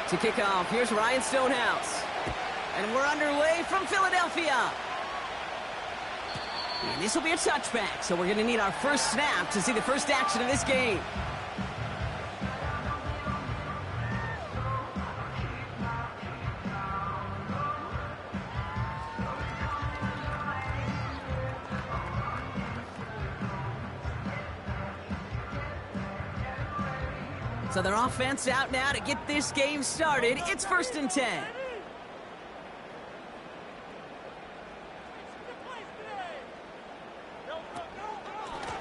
To kick off, here's Ryan Stonehouse. And we're underway from Philadelphia. And this will be a touchback, so we're going to need our first snap to see the first action of this game. So their offense out now to get this game started. It's 1st and 10.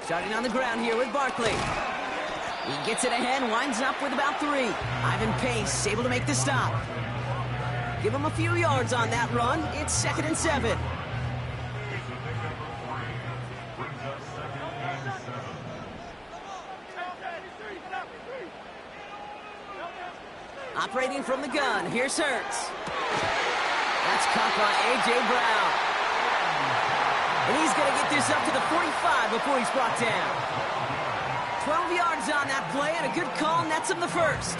Starting on the ground here with Barkley. He gets it ahead, winds up with about 3. Ivan Pace able to make the stop. Give him a few yards on that run. It's 2nd and 7. Operating from the gun, here's Hurts. That's caught by A.J. Brown. And he's going to get this up to the 45 before he's brought down. 12 yards on that play, and a good call nets him the first.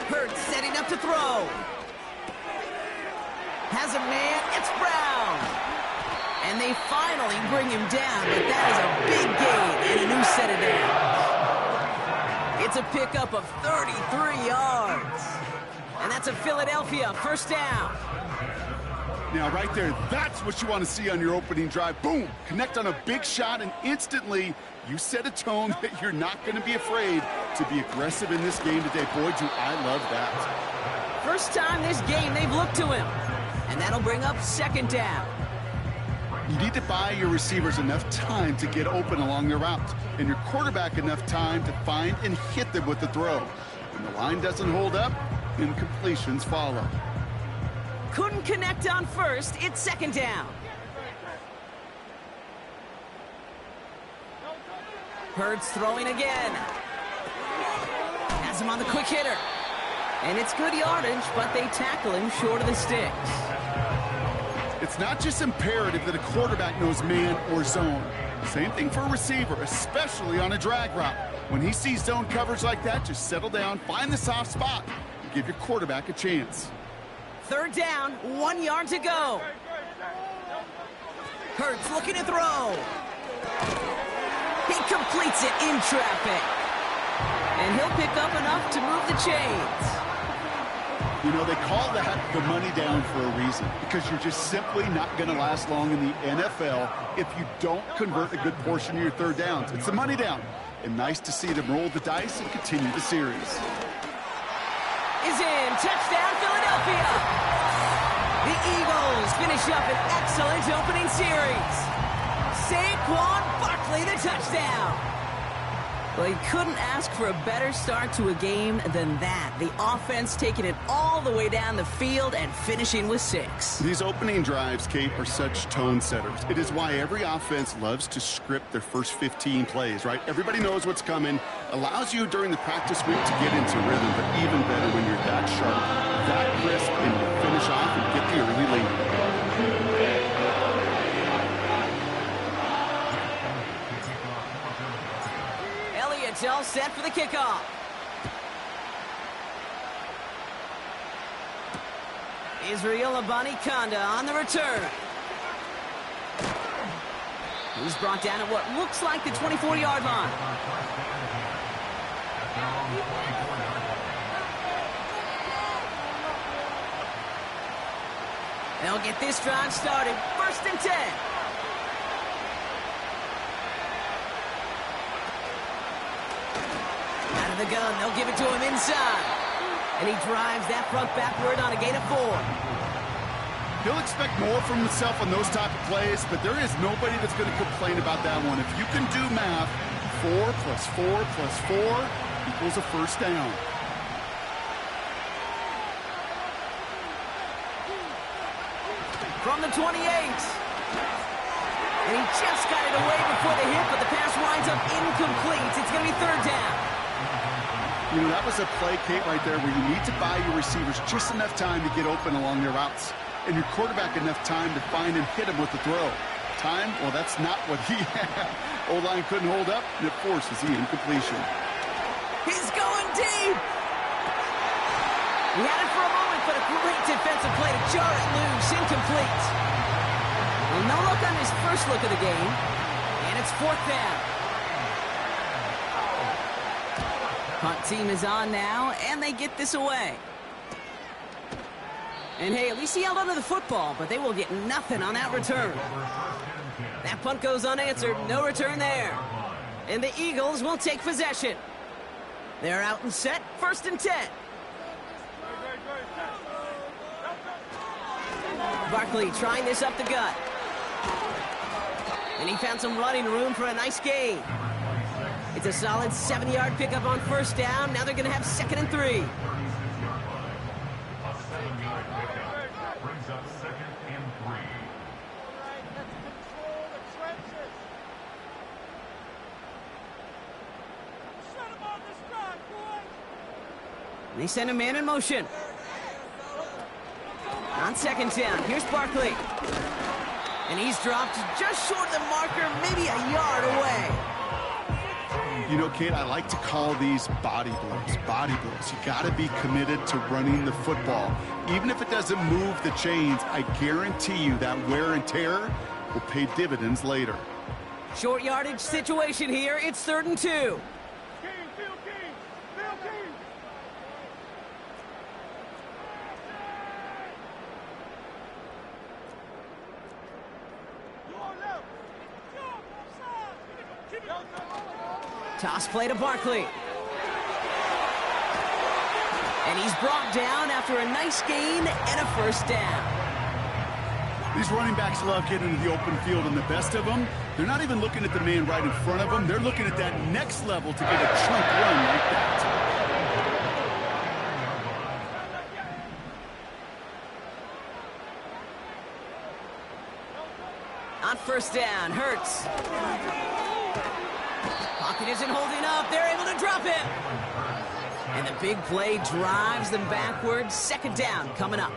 Hurts setting up to throw. Has a man, it's Brown. And they finally bring him down, but that is a big gain and a new set of downs. It's a pickup of 33 yards. And that's a Philadelphia first down. Now, right there, that's what you want to see on your opening drive. Boom! Connect on a big shot, and instantly you set a tone that you're not going to be afraid to be aggressive in this game today. Boy, do I love that. First time this game they've looked to him. And that'll bring up 2nd down. You need to buy your receivers enough time to get open along their route, and your quarterback enough time to find and hit them with the throw. When the line doesn't hold up, incompletions follow. Couldn't connect on first. It's 2nd down. Hurts throwing again. Has him on the quick hitter. And it's good yardage, but they tackle him short of the sticks. It's not just imperative that a quarterback knows man or zone. Same thing for a receiver, especially on a drag route. When he sees zone coverage like that, just settle down, find the soft spot, and give your quarterback a chance. 3rd down, 1 yard to go. Hurts looking to throw. He completes it in traffic. And he'll pick up enough to move the chains. You know, they call that the money down for a reason, because you're just simply not going to last long in the NFL if you don't convert a good portion of your 3rd downs. It's the money down. And nice to see them roll the dice and continue the series. Is in. Touchdown, Philadelphia. The Eagles finish up an excellent opening series. Saquon Barkley, the touchdown. Well, he couldn't ask for a better start to a game than that. The offense taking it all the way down the field and finishing with 6. These opening drives, Kate, are such tone setters. It is why every offense loves to script their first 15 plays, right? Everybody knows what's coming. Allows you during the practice week to get into rhythm, but even better when you're that sharp, that crisp, and you finish off and get the early lead. It's all set for the kickoff. Israel Abanikanda on the return. He's brought down at what looks like the 24-yard line. They'll get this drive started. 1st and 10. The gun, they'll give it to him inside. And he drives that front backward on a gain of 4. He'll expect more from himself on those type of plays, but there is nobody that's going to complain about that one. If you can do math, 4 plus 4 plus 4 equals a first down. From the 28. And he just got it away before the hit, but the pass winds up incomplete. It's going to be 3rd down. You know, that was a play, Kate, right there where you need to buy your receivers just enough time to get open along their routes, and your quarterback enough time to find and hit him with the throw. Time? Well, that's not what he had. O-line couldn't hold up, and it forces the incompletion. He's going deep. He had it for a moment, but a great defensive play to jar it loose. Incomplete. Well, no look on his first look of the game. And it's 4th down. Punt team is on now, and they get this away. And hey, at least he held onto the football, but they will get nothing on that return. That punt goes unanswered. No return there. And the Eagles will take possession. They're out and set. 1st and 10. Barkley trying this up the gut. And he found some running room for a nice gain. It's a solid 7-yard pickup on 1st down. Now they're going to have 2nd and 3. They send a man in motion. On 2nd down, here's Barkley. And he's dropped just short of the marker, maybe a yard away. You know, Kate, I like to call these body blows. Body blows. You got to be committed to running the football. Even if it doesn't move the chains, I guarantee you that wear and tear will pay dividends later. Short yardage situation here. It's 3rd and 2. Toss play to Barkley. And he's brought down after a nice gain and a 1st down. These running backs love getting into the open field, and the best of them, they're not even looking at the man right in front of them. They're looking at that next level to get a chunk run like that. On 1st down, Hurts. Pocket isn't holding up. They're able to drop him. And the big play drives them backwards. 2nd down coming up.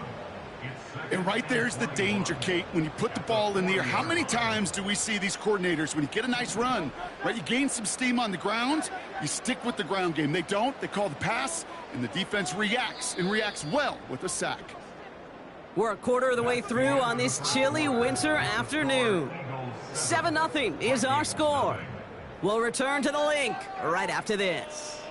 And right there's the danger, Kate. When you put the ball in the air, how many times do we see these coordinators, when you get a nice run, right, you gain some steam on the ground, you stick with the ground game. They don't. They call the pass, and the defense reacts, and reacts well with a sack. We're a quarter of the way through on this chilly winter afternoon. 7-0 is our score. We'll return to the link right after this.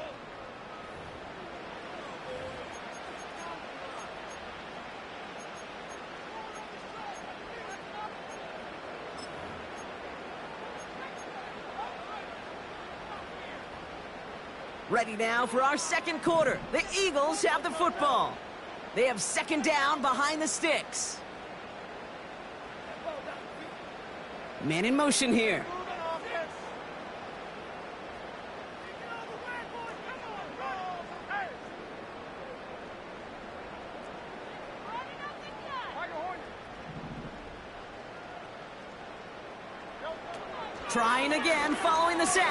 Ready now for our 2nd quarter. The Eagles have the football. They have 2nd down behind the sticks. Man in motion here. Trying again, following the set.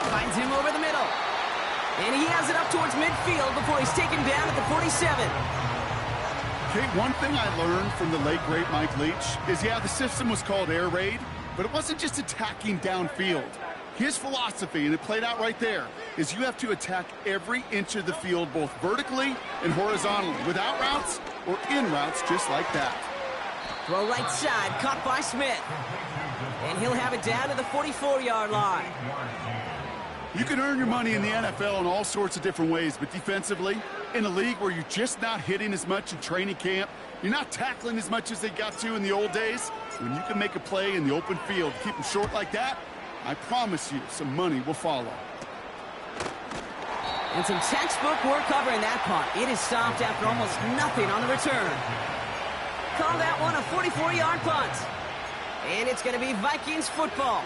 Finds him over the middle. And he has it up towards midfield before he's taken down at the 47. Okay, one thing I learned from the late, great Mike Leach is, yeah, the system was called air raid, but it wasn't just attacking downfield. His philosophy, and it played out right there, is you have to attack every inch of the field, both vertically and horizontally, without routes or in routes, just like that. Throw right side, caught by Smith. And he'll have it down to the 44-yard line. You can earn your money in the NFL in all sorts of different ways, but defensively, in a league where you're just not hitting as much in training camp, you're not tackling as much as they got to in the old days, when you can make a play in the open field, keep them short like that, I promise you some money will follow. And some textbook work covering that punt. It is stopped after almost nothing on the return. Call that one a 44-yard punt. And it's going to be Vikings football.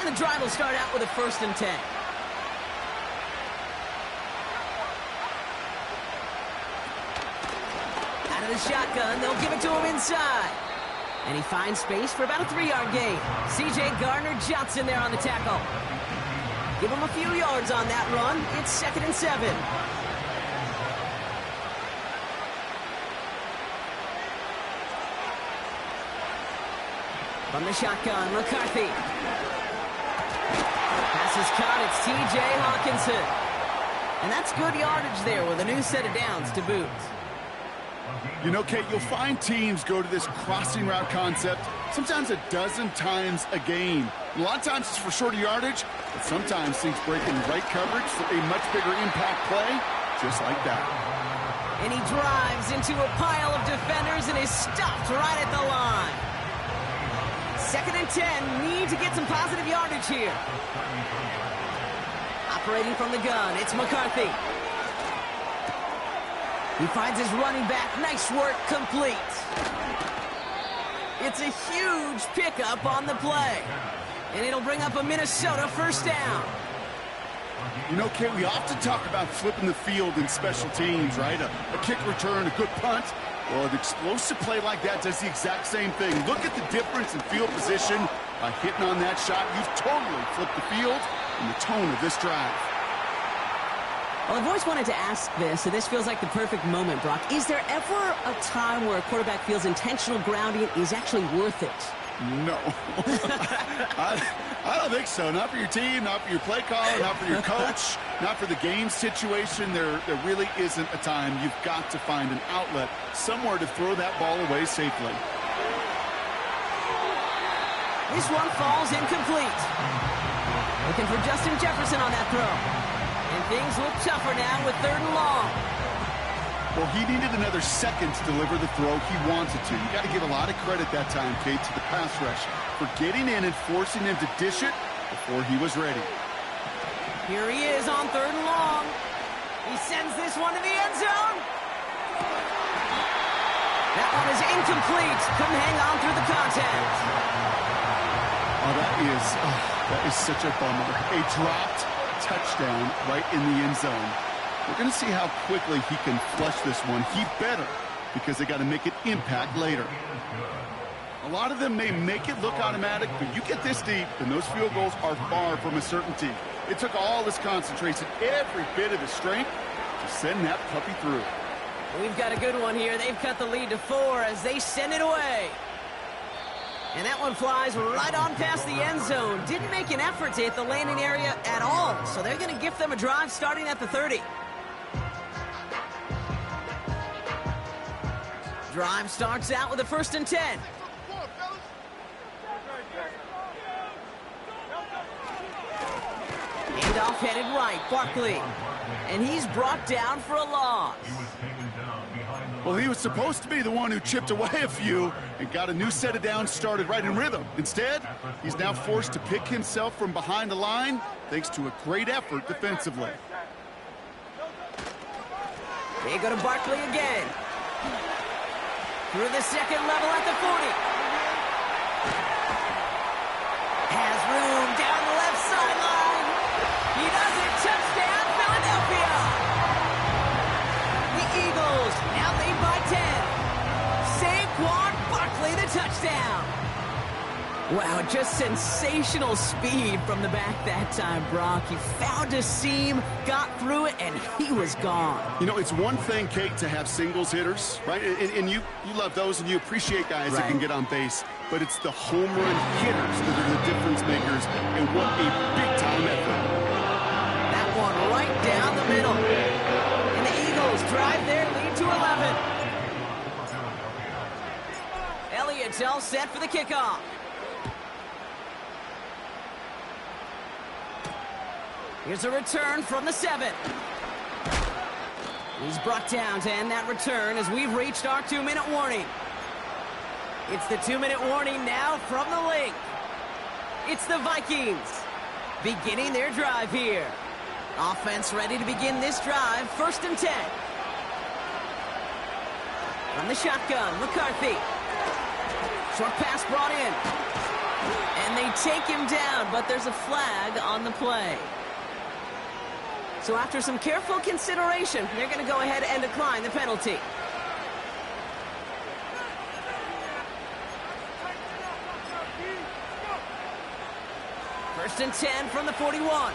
And the drive will start out with a 1st and 10. Out of the shotgun, they'll give it to him inside. And he finds space for about a 3-yard gain. C.J. Gardner-Johnson there on the tackle. Give him a few yards on that run. It's 2nd and 7. From the shotgun, McCarthy. Pass is caught. It's T.J. Hawkinson. And that's good yardage there with a new set of downs to boot. You know, Kate, you'll find teams go to this crossing route concept sometimes a dozen times a game. A lot of times it's for shorter yardage, but sometimes things break in right coverage for a much bigger impact play, just like that. And he drives into a pile of defenders and is stopped right at the line. 2nd and 10, need to get some positive yardage here. Operating from the gun, it's McCarthy. He finds his running back. Nice work, complete. It's a huge pickup on the play. And it'll bring up a Minnesota first down. You know, Kate, we often talk about flipping the field in special teams, right? A kick return, a good punt. Well, an explosive play like that does the exact same thing. Look at the difference in field position. By hitting on that shot, you've totally flipped the field and the tone of this drive. Well, I've always wanted to ask this, and this feels like the perfect moment, Brock. Is there ever a time where a quarterback feels intentional grounding is actually worth it? No. I don't think so. Not for your team, not for your play caller, not for your coach, not for the game situation. There really isn't a time. You've got to find an outlet, somewhere to throw that ball away safely. This one falls incomplete. Looking for Justin Jefferson on that throw. And things look tougher now with 3rd and long. Well, he needed another second to deliver the throw he wanted to. You got to give a lot of credit that time, Kate, to the pass rush for getting in and forcing him to dish it before he was ready. Here he is on 3rd and long. He sends this one to the end zone. That one is incomplete. Couldn't hang on through the contact. Oh, that is such a bummer. A dropped touchdown right in the end zone. We're going to see how quickly he can flush this one. He better, because they got to make it impact later. A lot of them may make it look automatic, but you get this deep, and those field goals are far from a certainty. It took all his concentration, every bit of his strength, to send that puppy through. We've got a good one here. They've cut the lead to 4 as they send it away. And that one flies right on past the end zone. Didn't make an effort to hit the landing area at all. So they're going to gift them a drive starting at the 30. Drive starts out with a 1st and 10. Handoff headed right, Barkley. And he's brought down for a loss. Well, he was supposed to be the one who chipped away a few and got a new set of downs started right in rhythm. Instead, he's now forced to pick himself from behind the line thanks to a great effort defensively. They go to Barkley again. Through the 2nd level at the 40. Has room down the left sideline. He does it. Touchdown, Philadelphia. The Eagles now lead by 10. Saquon Barkley, the touchdown. Wow, just sensational speed from the back that time, Brock. He found a seam, got through it, and he was gone. You know, it's one thing, Kate, to have singles hitters, right? And you love those, and you appreciate guys that can get on base. But it's the home run hitters that are the difference makers, and what a big-time effort. That one right down the middle. And the Eagles drive their lead to 11. Elliott's all set for the kickoff. Here's a return from the 7. He's brought down to end that return as we've reached our 2-minute warning. It's the 2-minute warning now from the link. It's the Vikings beginning their drive here. Offense ready to begin this drive. 1st and 10. From the shotgun, McCarthy. Short pass brought in. And they take him down, but there's a flag on the play. So after some careful consideration, they're going to go ahead and decline the penalty. First and 10 from the 41.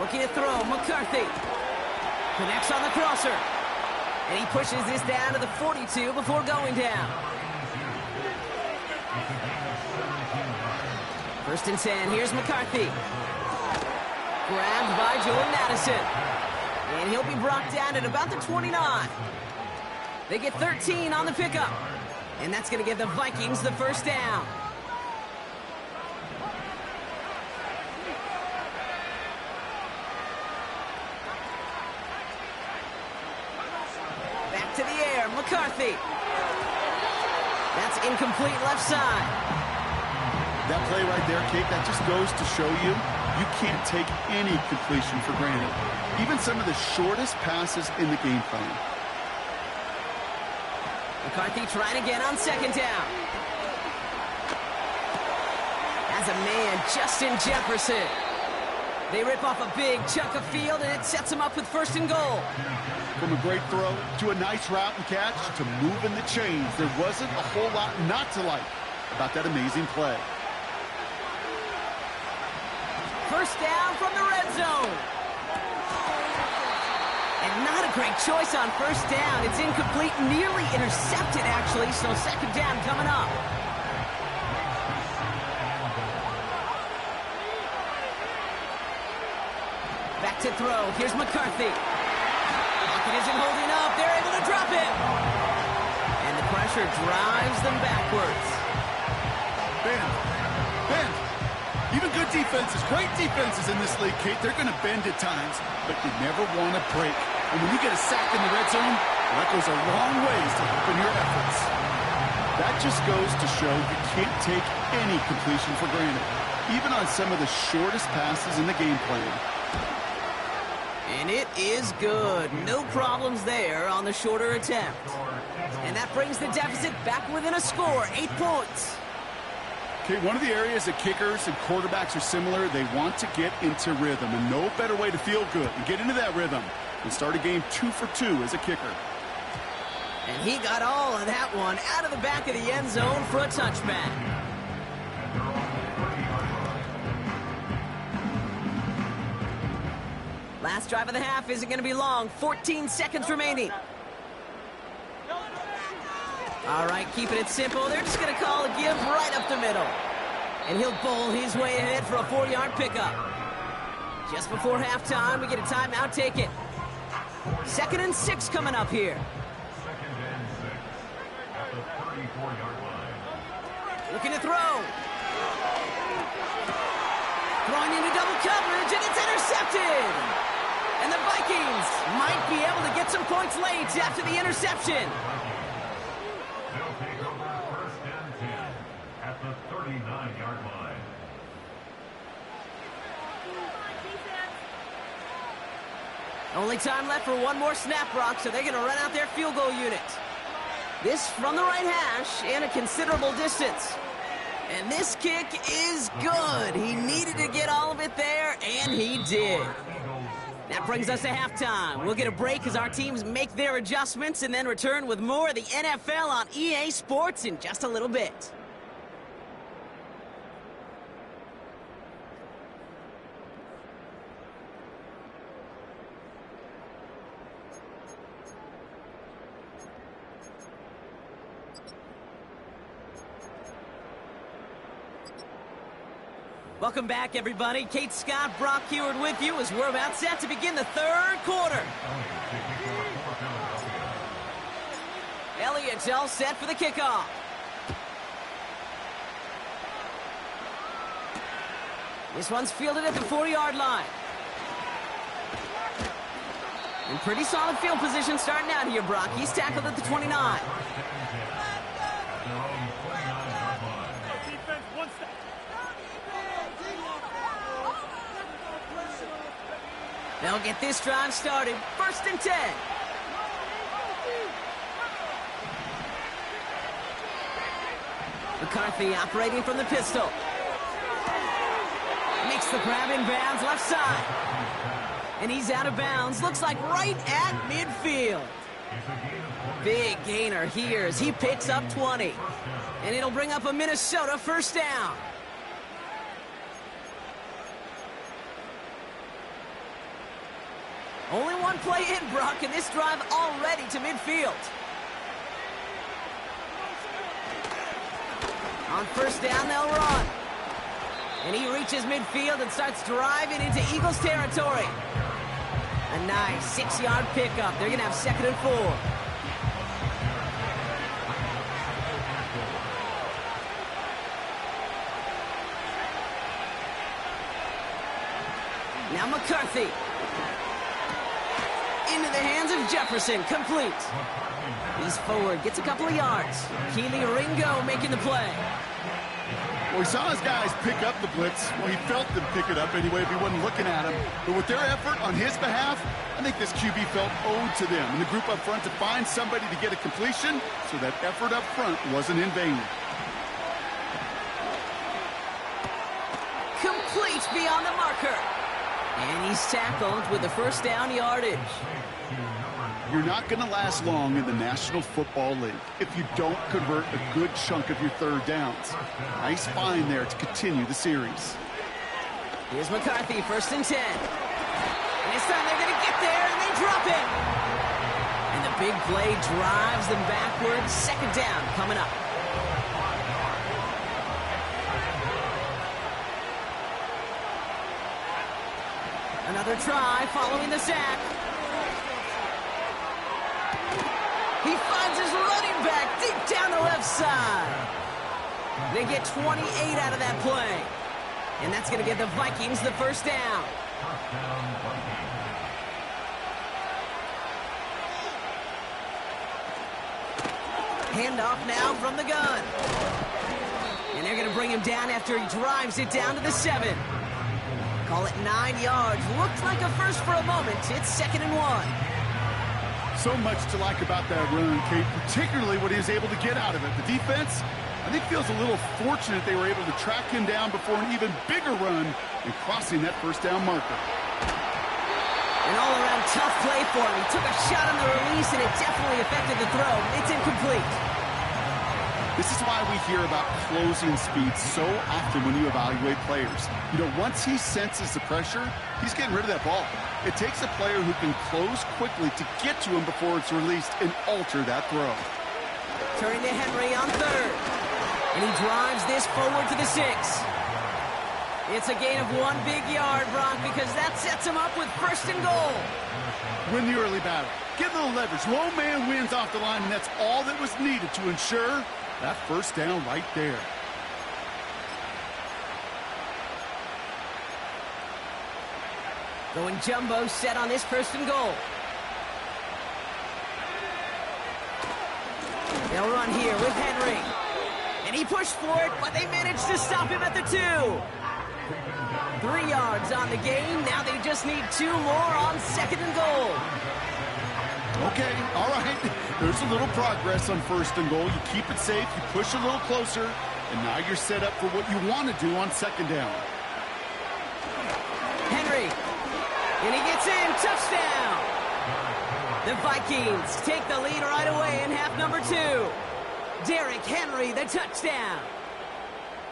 Looking to throw, McCarthy. Connects on the crosser. And he pushes this down to the 42 before going down. 1st and 10, here's McCarthy. Grabbed by Jordan Madison. And he'll be brought down at about the 29. They get 13 on the pickup. And that's going to give the Vikings the 1st down. Back to the air, McCarthy. That's incomplete left side. That play right there, Kate, that just goes to show you can't take any completion for granted. Even some of the shortest passes in the game plan. McCarthy trying again on 2nd down. As a man, Justin Jefferson. They rip off a big chunk of field, and it sets them up with 1st and goal. From a great throw to a nice route and catch to moving the chains, there wasn't a whole lot not to like about that amazing play. 1st down from the red zone. And not a great choice on 1st down. It's incomplete, nearly intercepted, actually, so 2nd down coming up. Back to throw. Here's McCarthy. Pocket isn't holding up. They're able to drop it. And the pressure drives them backwards. Bend. Even good defenses, great defenses in this league, Kate, they're going to bend at times, but you never want to break. And when you get a sack in the red zone, that goes a long ways to helping your efforts. That just goes to show you can't take any completion for granted, even on some of the shortest passes in the game plan. And it is good. No problems there on the shorter attempt. And that brings the deficit back within a score, 8 points. Okay, one of the areas that kickers and quarterbacks are similar, they want to get into rhythm, and no better way to feel good and get into that rhythm than start a game 2 for 2 as a kicker. And he got all of that one out of the back of the end zone for a touchback. Last drive of the half isn't going to be long. 14 seconds remaining. All right, keeping it simple. They're just going to call a give right up the middle. And he'll bowl his way ahead for a 4-yard pickup. Just before halftime, we get a timeout taken. 2nd and 6 coming up here. Looking to throw. Throwing into double coverage, and it's intercepted. And the Vikings might be able to get some points late after the interception. They'll take over 1st and 10 at the 39-yard line. Only time left for one more snap, Brock, so they're going to run out their field goal unit. This from the right hash and a considerable distance. And this kick is good. He needed to get all of it there, and he did. That brings us to halftime. We'll get a break as our teams make their adjustments and then return with more of the NFL on EA Sports in just a little bit. Welcome back, everybody. Kate Scott, Brock Heward with you as we're about set to begin the 3rd quarter. Elliott's all set for the kickoff. This one's fielded at the 40-yard line. In pretty solid field position starting out here, Brock. He's tackled at the 29. They'll get this drive started. 1st and 10. McCarthy operating from the pistol. Makes the grab in bounds left side. And he's out of bounds. Looks like right at midfield. Big gainer here as he picks up 20. And it'll bring up a Minnesota 1st down. Only one play in, Brock, and this drive already to midfield. On first down, they'll run. And he reaches midfield and starts driving into Eagles territory. A nice 6-yard pickup. They're going to have 2nd and 4. Now McCarthy. Into the hands of Jefferson. Complete. He's forward. Gets a couple of yards. Keely Ringo making the play. Well, he saw his guys pick up the blitz. Well, he felt them pick it up anyway if he wasn't looking at him. But with their effort on his behalf, I think this QB felt owed to them. And the group up front to find somebody to get a completion, so that effort up front wasn't in vain. Complete beyond the marker. And he's tackled with the first down yardage. You're not going to last long in the National Football League if you don't convert a good chunk of your third downs. Nice find there to continue the series. Here's McCarthy, 1st and 10. And this time they're going to get there, and they drop it. And the big play drives them backwards. 2nd down coming up. Another try following the sack. He finds his running back deep down the left side. They get 28 out of that play. And that's going to get the Vikings the first down. Handoff now from the gun. And they're going to bring him down after he drives it down to the 7. Call it 9 yards. Looked like a first for a moment. It's 2nd and 1. So much to like about that run, Kate, particularly what he was able to get out of it. The defense, I think, feels a little fortunate they were able to track him down before an even bigger run and crossing that first down marker. An all-around tough play for him. He took a shot on the release, and it definitely affected the throw. It's incomplete. This is why we hear about closing speed so often when you evaluate players. You know, once he senses the pressure, he's getting rid of that ball. It takes a player who can close quickly to get to him before it's released and alter that throw. Turning to Henry on 3rd. And he drives this forward to the 6. It's a gain of 1 big yard, Brock, because that sets him up with 1st and goal. Win the early battle. Get a little leverage. Low man wins off the line, and that's all that was needed to ensure that first down right there. Going jumbo set on this 1st and goal. They'll run here with Henry. And he pushed for it, but they managed to stop him at the 2. 3 yards on the gain. Now they just need 2 more on 2nd and goal. Okay, all right. There's a little progress on 1st and goal. You keep it safe, you push a little closer, and now you're set up for what you want to do on 2nd down. Henry. And he gets in. Touchdown. The Vikings take the lead right away in half number 2. Derrick Henry, the touchdown.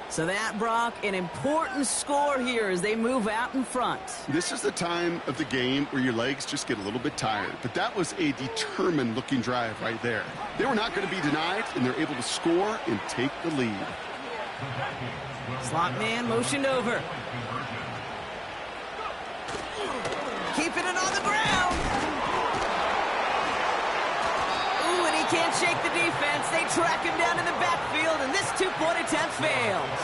So that, Brock, an important score here as they move out in front. This is the time of the game where your legs just get a little bit tired. But that was a determined-looking drive right there. They were not going to be denied, and they're able to score and take the lead. Slot man motioned over. Keeping it on the ground. Ooh, and he can't shake the defense. They track him down in the backfield, and this 2-point attempt fails.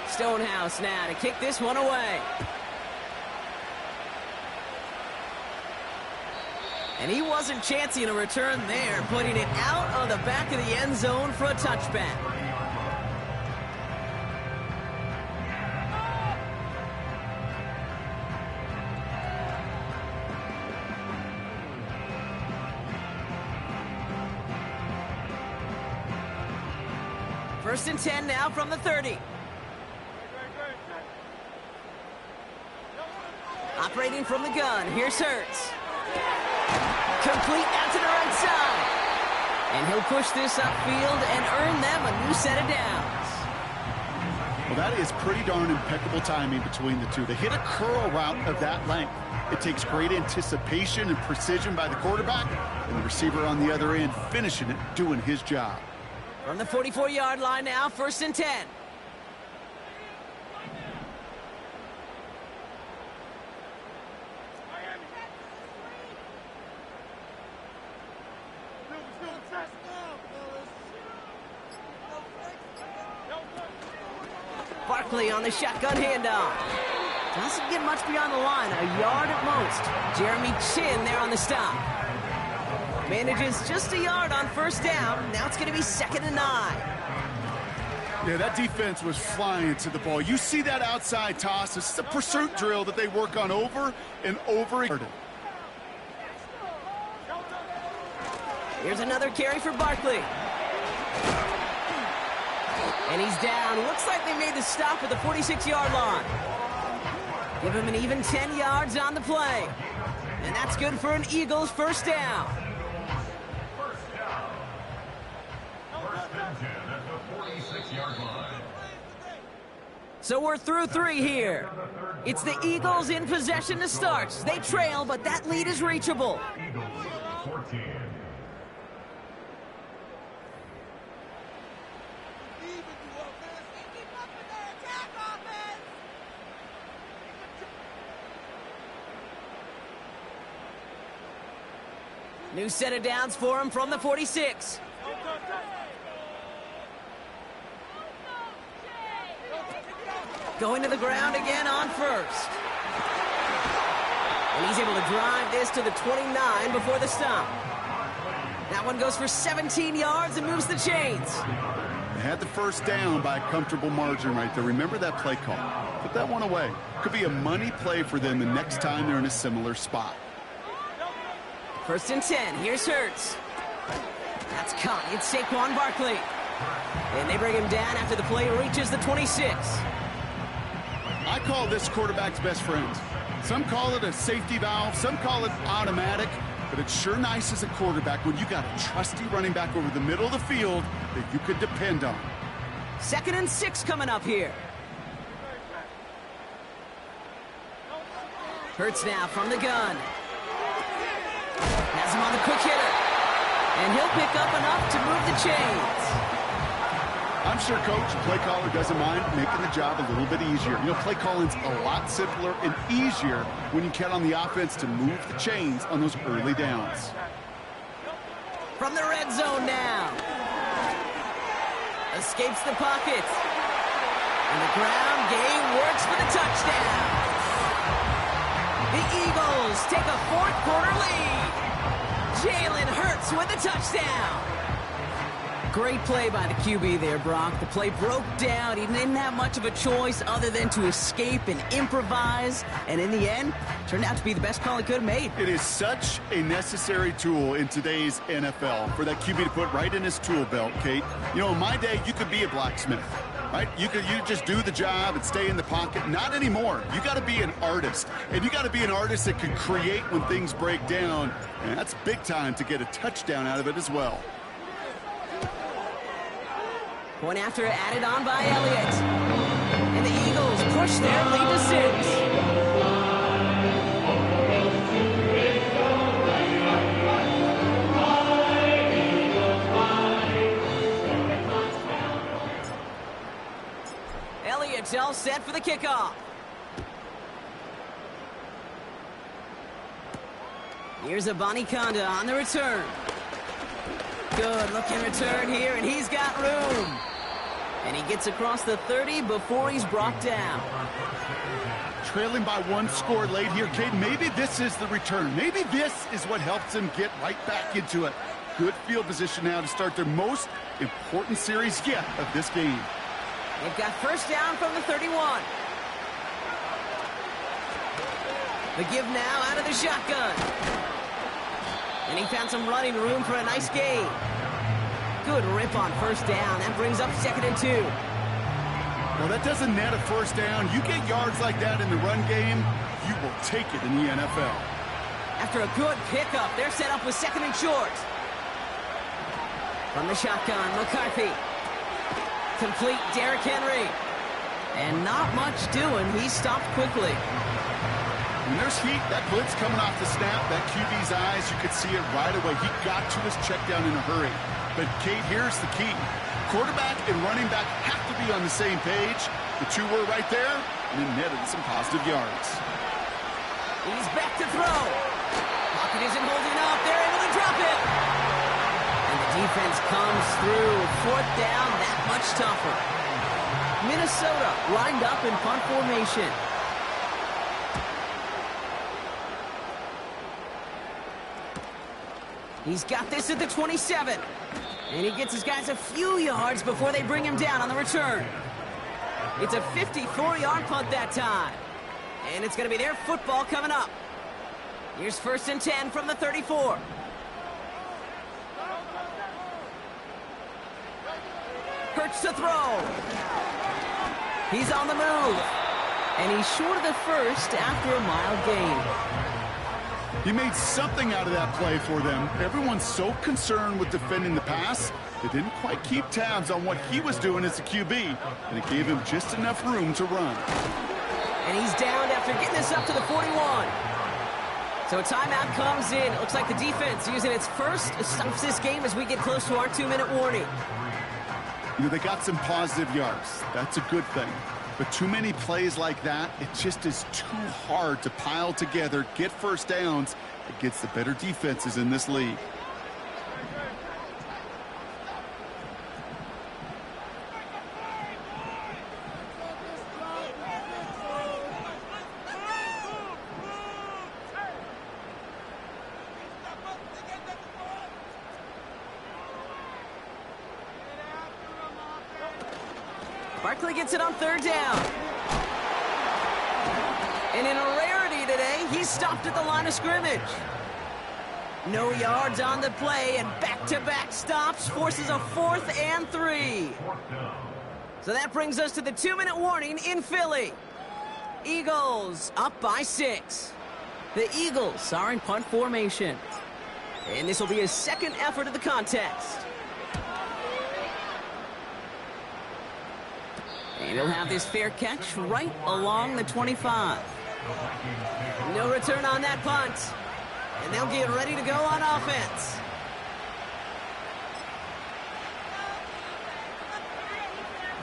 Stonehouse now to kick this one away. And he wasn't chancing a return there, putting it out of the back of the end zone for a touchback. First and 10 now from the 30. Operating from the gun, here's Hurts. Complete out to the right side. And he'll push this upfield and earn them a new set of downs. Well, that is pretty darn impeccable timing between the two. They hit a curl route of that length. It takes great anticipation and precision by the quarterback, and the receiver on the other end finishing it, doing his job. From the 44-yard line now, 1st and 10. Barkley on the shotgun handoff. Doesn't get much beyond the line, a yard at most. Jeremy Chin there on the stop. Manages just a yard on 1st down. Now it's going to be 2nd and 9. Yeah, that defense was flying to the ball. You see that outside toss. This is a pursuit drill that they work on over and over again. Here's another carry for Barkley. And he's down. Looks like they made the stop at the 46-yard line. Give him an even 10 yards on the play. And that's good for an Eagles 1st down. 1st and 10 at the 46-yard line. So we're through 3 here. It's the Eagles in possession to start. They trail, but that lead is reachable. Eagles 14. New set of downs for him from the 46. Going to the ground again on 1st. And he's able to drive this to the 29 before the stop. That one goes for 17 yards and moves the chains. They had the 1st down by a comfortable margin right there. Remember that play call. Put that one away. Could be a money play for them the next time they're in a similar spot. 1st and 10. Here's Hurts. That's caught. It's Saquon Barkley. And they bring him down after the play reaches the 26. I call this quarterback's best friend. Some call it a safety valve. Some call it automatic. But it's sure nice as a quarterback when you got a trusty running back over the middle of the field that you could depend on. 2nd and 6 coming up here. Hurts now from the gun. Has him on the quick hitter. And he'll pick up enough to move the chains. I'm sure Coach, play caller, doesn't mind making the job a little bit easier. You know, play calling's a lot simpler and easier when you count on the offense to move the chains on those early downs. From the red zone now. Escapes the pocket. And the ground game works for the touchdown. The Eagles take a 4th quarter lead. Jalen Hurts with the touchdown. Great play by the QB there, Brock. The play broke down. He didn't have much of a choice other than to escape and improvise. And in the end, turned out to be the best call he could have made. It is such a necessary tool in today's NFL for that QB to put right in his tool belt, Kate. You know, in my day, you could be a blacksmith. Right? You just do the job and stay in the pocket. Not anymore. You got to be an artist. And you got to be an artist that can create when things break down. And that's big time to get a touchdown out of it as well. Point after added on by Elliott. And the Eagles push their lead to 6. Elliott's all set for the kickoff. Here's a Conda on the return. Good looking return here, and he's got room. And he gets across the 30 before he's brought down. Trailing by 1 score late here, Kate. Maybe this is the return. Maybe this is what helps them get right back into it. Good field position now to start their most important series yet of this game. They've got 1st down from the 31. The give now out of the shotgun. And he found some running room for a nice gain. Good rip on 1st down. That brings up 2nd and 2. Well, that doesn't net a 1st down. You get yards like that in the run game, you will take it in the NFL. After a good pickup, they're set up with 2nd and short. From the shotgun, McCarthy. Complete, Derrick Henry. And not much doing. He stopped quickly. When there's heat, that blitz coming off the snap, that QB's eyes, you could see it right away. He got to his check down in a hurry. But, Kate, here's the key. Quarterback and running back have to be on the same page. The two were right there, and it netted some positive yards. He's back to throw. Pocket isn't holding up. They're able to drop it. And the defense comes through. Fourth down, that much tougher. Minnesota lined up in punt formation. He's got this at the 27. And he gets his guys a few yards before they bring him down on the return. It's a 54-yard punt that time. And it's going to be their football coming up. Here's 1st and 10 from the 34. Hurts to throw. He's on the move. And he's short of the first after a mild gain. He made something out of that play for them. Everyone's so concerned with defending the pass, they didn't quite keep tabs on what he was doing as a QB, and it gave him just enough room to run. And he's downed after getting this up to the 41. So a timeout comes in. It looks like the defense using its first stops this game as we get close to our 2-minute warning. You know, they got some positive yards. That's a good thing. But too many plays like that, it just is too hard to pile together, get first downs against the better defenses in this league. Barkley gets it on 3rd down. And in a rarity today, he's stopped at the line of scrimmage. No yards on the play, and back-to-back stops forces a 4th and 3. So that brings us to the 2-minute warning in Philly. Eagles up by 6. The Eagles are in punt formation. And this will be his second effort of the contest. And he'll have this fair catch right along the 25. No return on that punt. And they'll get ready to go on offense.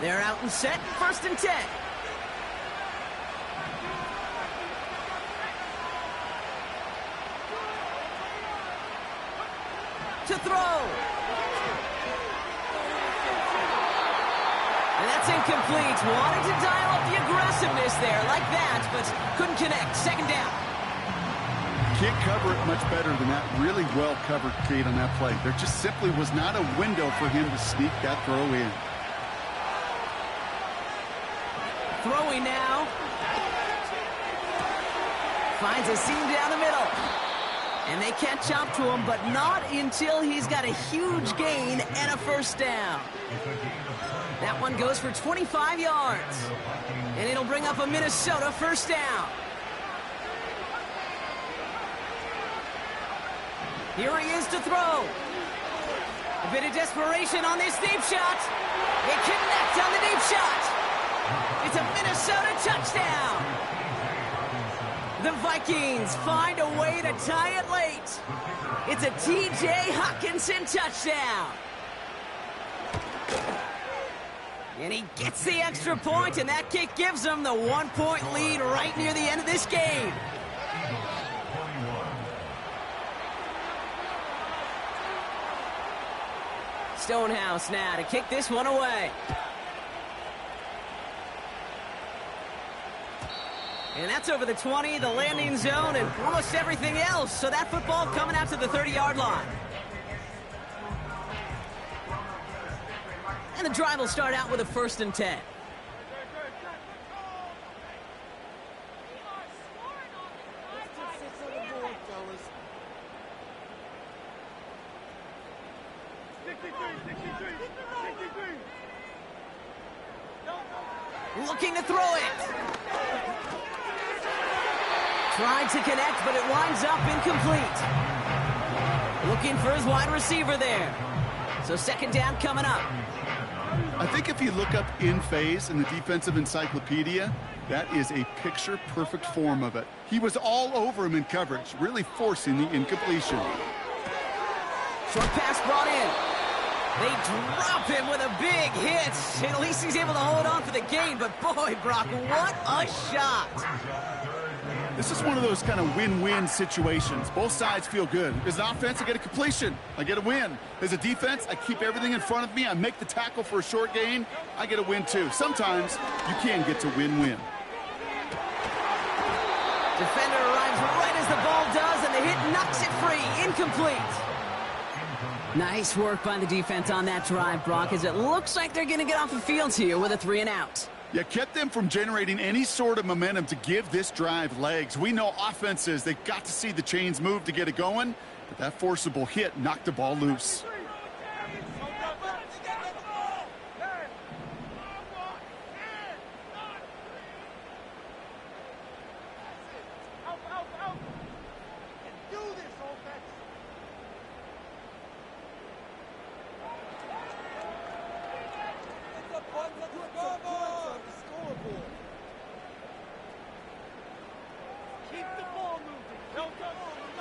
They're out and set, 1st and 10. To throw. And that's incomplete. Wanted to dial up the aggressiveness there like that, but couldn't connect. 2nd down. Can't cover it much better than that. Really well covered, Kate, on that play. There just simply was not a window for him to sneak that throw in. Throwing now. Finds a seam down the middle. And they catch up to him, but not until he's got a huge gain and a 1st down. That one goes for 25 yards. And it'll bring up a Minnesota 1st down. Here he is to throw. A bit of desperation on this deep shot. They connect on the deep shot. It's a Minnesota touchdown. The Vikings find a way to tie it late. It's a T.J. Hockenson touchdown. And he gets the extra point, and that kick gives them the 1-point lead right near the end of this game. Stonehouse now to kick this one away. And that's over the 20, the landing zone, and almost everything else. So that football coming out to the 30-yard line. And the drive will start out with a 1st and 10. Looking to throw it. Tried to connect, but it winds up incomplete. Looking for his wide receiver there. So 2nd down coming up. I think if you look up in phase in the defensive encyclopedia, that is a picture-perfect form of it. He was all over him in coverage, really forcing the incompletion. Short pass brought in. They drop him with a big hit. At least he's able to hold on for the gain, but boy, Brock, what a shot. This is one of those kind of win-win situations. Both sides feel good. As an offense, I get a completion. I get a win. As a defense, I keep everything in front of me. I make the tackle for a short gain. I get a win, too. Sometimes you can get to win-win. Defender arrives right as the ball does, and the hit knocks it free. Incomplete. Nice work by the defense on that drive, Brock, as it looks like they're going to get off the field here with a 3-and-out. Yeah, kept them from generating any sort of momentum to give this drive legs. We know offenses, they've got to see the chains move to get it going, but that forcible hit knocked the ball loose.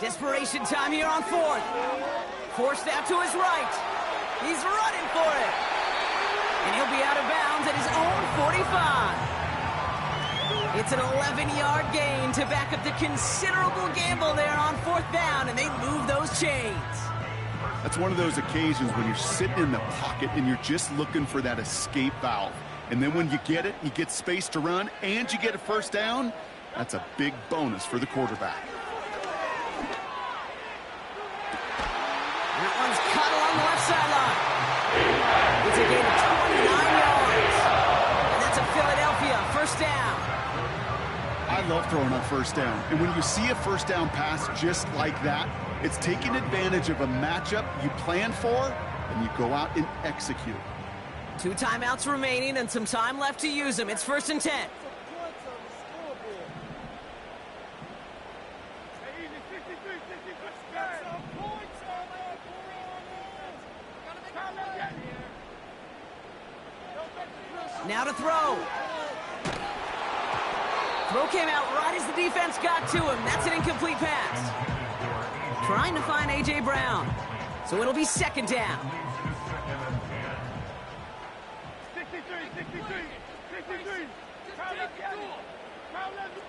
Desperation time here on fourth. Forced out to his right. He's running for it. And he'll be out of bounds at his own 45. It's an 11-yard gain to back up the considerable gamble there on fourth down, and they move those chains. That's one of those occasions when you're sitting in the pocket and you're just looking for that escape valve. And then when you get it, you get space to run, and you get a first down, that's a big bonus for the quarterback. That one's cut along the left sideline. It's a gain of 29 yards. And that's a Philadelphia first down. I love throwing on first down. And when you see a first down pass just like that, it's taking advantage of a matchup you plan for, and you go out and execute. 2 timeouts remaining and some time left to use them. It's 1st and 10. Now to throw. Throw came out right as the defense got to him. That's an incomplete pass. Trying to find A.J. Brown. So it'll be 2nd down. 63.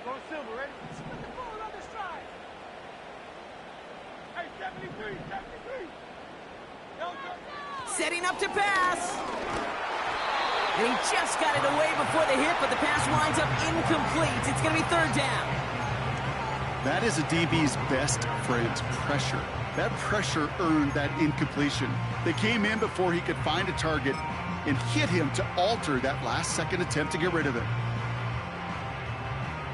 Go Silver, ready? Put the ball on the stride. Hey, 73. Setting up to pass. And he just got it away before the hit, but the pass winds up incomplete. It's going to be 3rd down. That is a DB's best friend, pressure. That pressure earned that incompletion. They came in before he could find a target and hit him to alter that last-second attempt to get rid of it.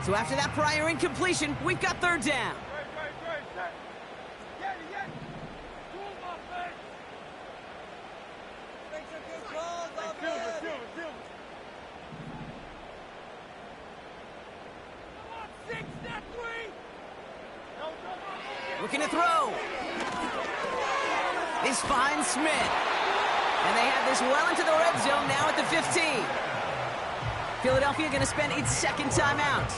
So after that prior incompletion, we've got 3rd down. Looking to throw. This finds Smith. And they have this well into the red zone now at the 15. Philadelphia going to spend its 2nd timeout.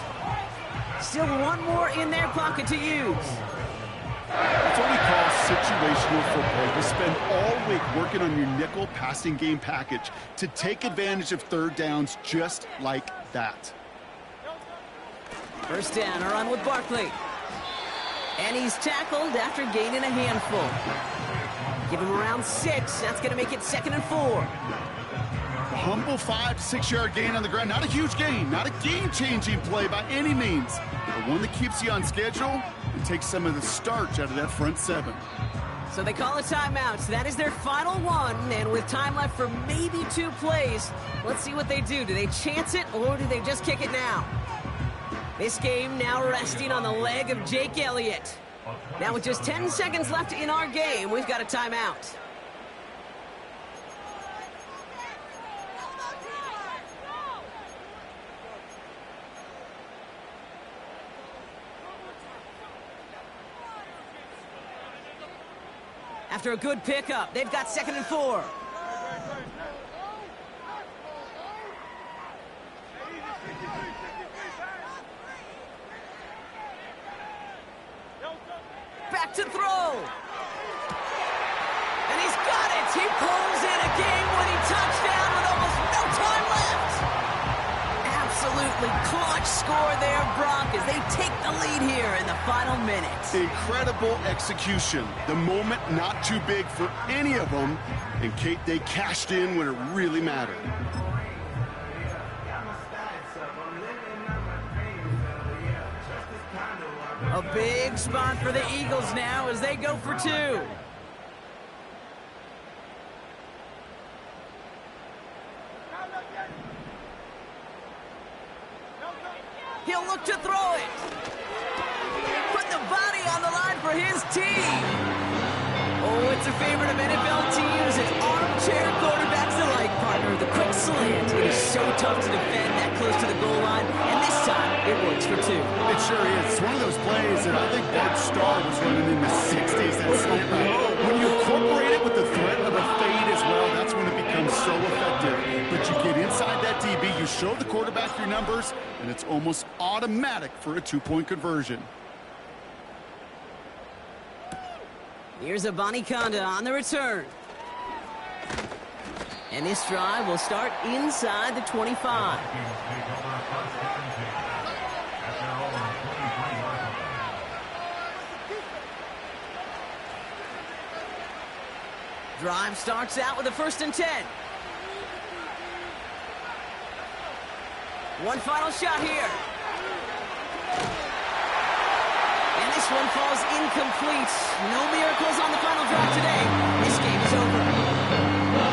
Still one more in their pocket to use. That's what we call situational football. You spend all week working on your nickel passing game package to take advantage of 3rd downs just like that. 1st down, a run with Barkley. And he's tackled after gaining a handful. Give him around 6. That's going to make it 2nd and 4. A humble 5 to 6 yard gain on the ground. Not a huge gain, not a game-changing play by any means, but one that keeps you on schedule and takes some of the starch out of that front 7. So they call a timeout. That is their final one, and with time left for maybe 2 plays, let's see what they do. Do they chance it, or do they just kick it now? This game now resting on the leg of Jake Elliott. Now with just 10 seconds left in our game, we've got a timeout. After a good pickup, they've got 2nd and 4. to throw. And he's got it. He pulls in a game-winning touchdown with almost no time left. Absolutely clutch score there, Brock, as they take the lead here in the final minutes. Incredible execution. The moment not too big for any of them. And Kate, they cashed in when it really mattered. A big spot for the Eagles now as they go for two. He'll look to throw it. Put the body on the line for his team. Oh, it's a favorite of NFL teams. It's armchair quarterbacks alike, partner. The quick slant. It is so tough to defend that close to the goal line. And this time, it works for two. It sure is. It's one of those plays that I think Bart Starr was running in the 60s. That slant route. When you incorporate it with the threat of a fade as well, that's when it becomes so effective. But you get inside that DB, you show the quarterback your numbers, and it's almost automatic for a two-point conversion. Here's Abanikanda on the return. And this drive will start inside the 25. Drive starts out with a 1st and 10. One final shot here. And this one falls incomplete. No miracles on the final drive today. This game is over.